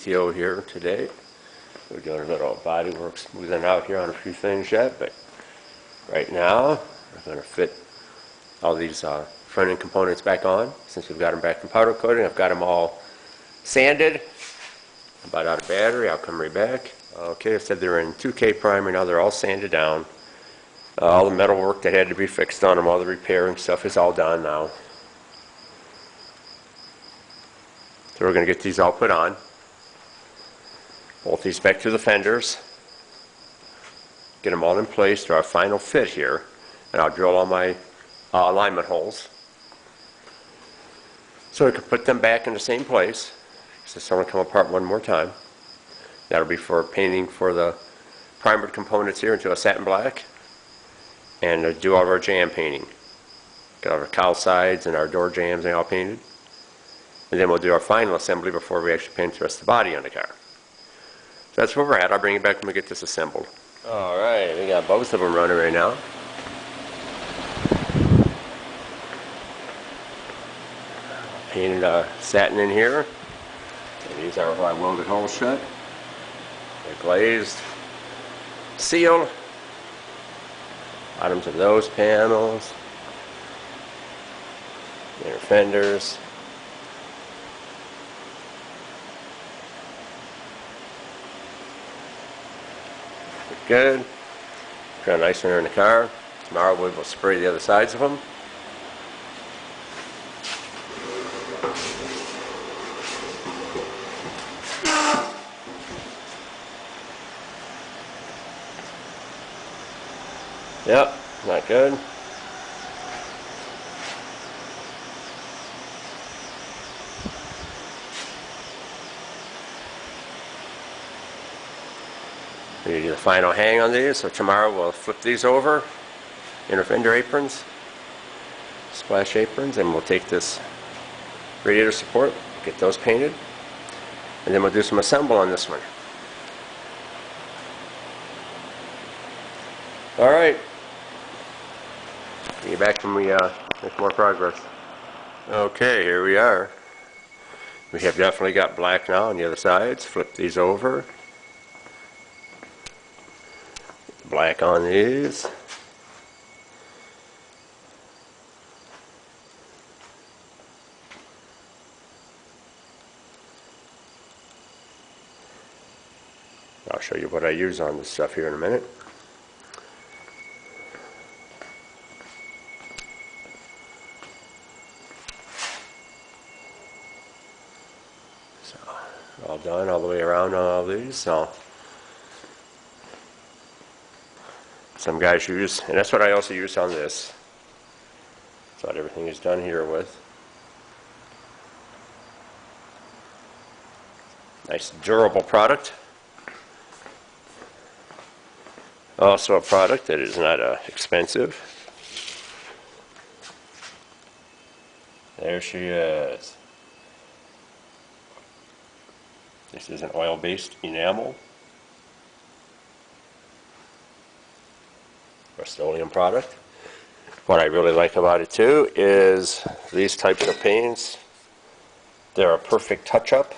GTO here today. We're doing a little body work, smoothing out here on a few things yet, but right now we're going to fit all these front end components back on. Since we've got them back in powder coating, I've got them all sanded. About out of battery, I'll come right back. Okay, I said they're in 2K primer, now they're all sanded down. All the metal work that had to be fixed on them, all the repairing stuff is all done now. So we're going to get these all put on. Bolt these back to the fenders. Get them all in place to our final fit here. And I'll drill all my alignment holes. So we can put them back in the same place. So it's only come apart one more time. That'll be for painting for the primered components here into a satin black. And do all of our jam painting. Get all our cowl sides and our door jams and all painted. And then we'll do our final assembly before we actually paint the rest of the body on the car. So that's where we're at. I'll bring you back when we get this assembled. Alright, we got both of them running right now. Painted satin in here. And these are my welded holes shut. They're glazed, sealed. Bottoms of those panels. Inner fenders. Good. Got a nice one in the car. Tomorrow we will spray the other sides of them. Yep, not good. We do the final hang on these, so tomorrow we'll flip these over, inner fender aprons, splash aprons, and we'll take this radiator support, get those painted, and then we'll do some assemble on this one. Alright, get back when we make more progress. Okay, here we are. We have definitely got black now on the other sides. Flip these over. Black on these. I'll show you what I use on this stuff here in a minute. So, all done all the way around on all these. So some guys use, and that's what I also use on this. That's what everything is done here with. Nice durable product. Also a product that is not expensive. There she is. This is an oil-based enamel. Rust-Oleum product. What I really like about it too is these types of paints. They're a perfect touch-up.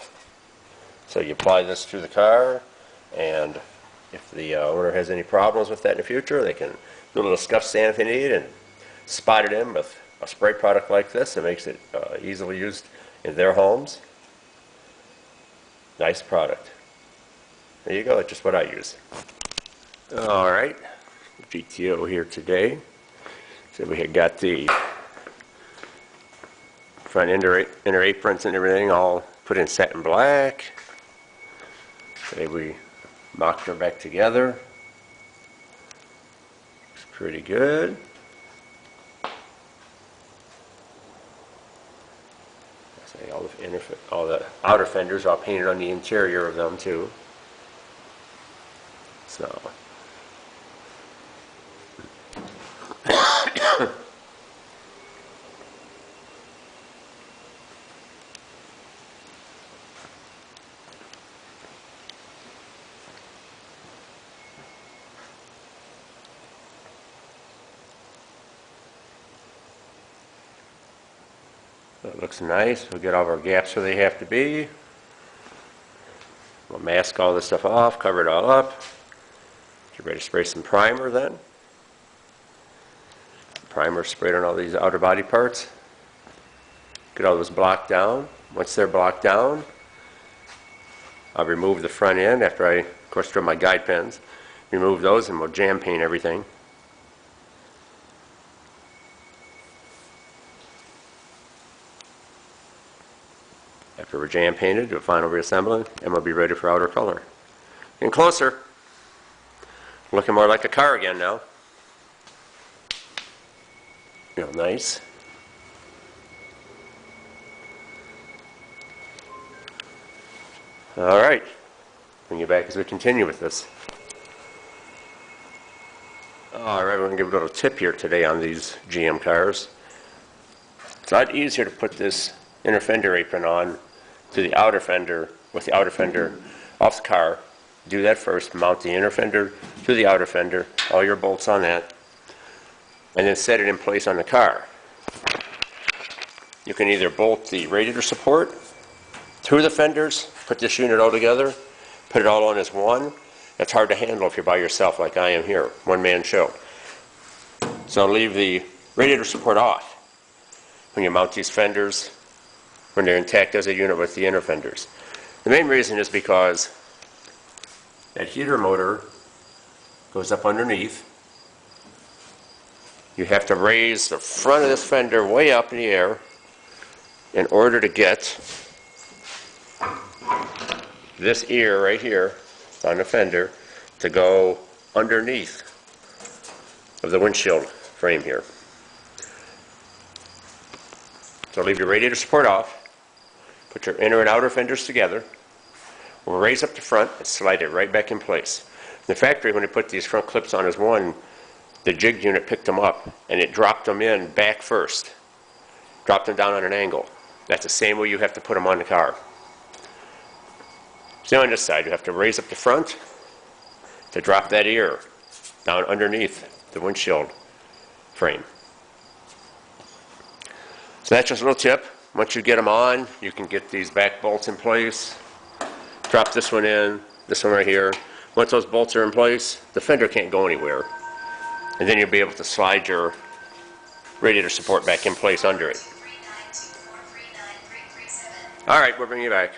So you apply this to the car, and if the owner has any problems with that in the future, they can do a little scuff sand if they need and spot it in with a spray product like this. It makes it easily used in their homes. Nice product. There you go, that's just what I use. Alright. GTO here today. So we had got the front inner aprons and everything all put in satin black. Today we mocked her back together. Looks pretty good. Say all the outer fenders are painted on the interior of them too. So that looks nice. We'll get all of our gaps where they have to be. We'll mask all this stuff off, cover it all up. Get ready to spray some primer then. Primer sprayed on all these outer body parts. Get all those blocked down. Once they're blocked down, I'll remove the front end after I, of course, throw my guide pins. Remove those and we'll jam paint everything. After we're jam painted, do a final reassembling, and we'll be ready for outer color. Getting closer. Looking more like a car again now. Real nice. All right. Bring you back as we continue with this. All right, we're going to give a little tip here today on these GM cars. It's a lot easier to put this inner fender apron on to the outer fender, with the outer fender off the car. Do that first, mount the inner fender to the outer fender, all your bolts on that, and then set it in place on the car. You can either bolt the radiator support through the fenders, put this unit all together, put it all on as one. That's hard to handle if you're by yourself like I am here, one-man show. So I'll leave the radiator support off when you mount these fenders, when they're intact as a unit with the inner fenders. The main reason is because that heater motor goes up underneath. You have to raise the front of this fender way up in the air in order to get this ear right here on the fender to go underneath of the windshield frame here. So leave your radiator support off. Put your inner and outer fenders together. We'll raise up the front and slide it right back in place. In the factory, when they put these front clips on as one, the jig unit picked them up and it dropped them in back first. Dropped them down on an angle. That's the same way you have to put them on the car. So on this side, you have to raise up the front to drop that ear down underneath the windshield frame. So that's just a little tip. Once you get them on, you can get these back bolts in place. Drop this one in, this one right here. Once those bolts are in place, the fender can't go anywhere. And then you'll be able to slide your radiator support back in place under it. All right, we'll bring you back.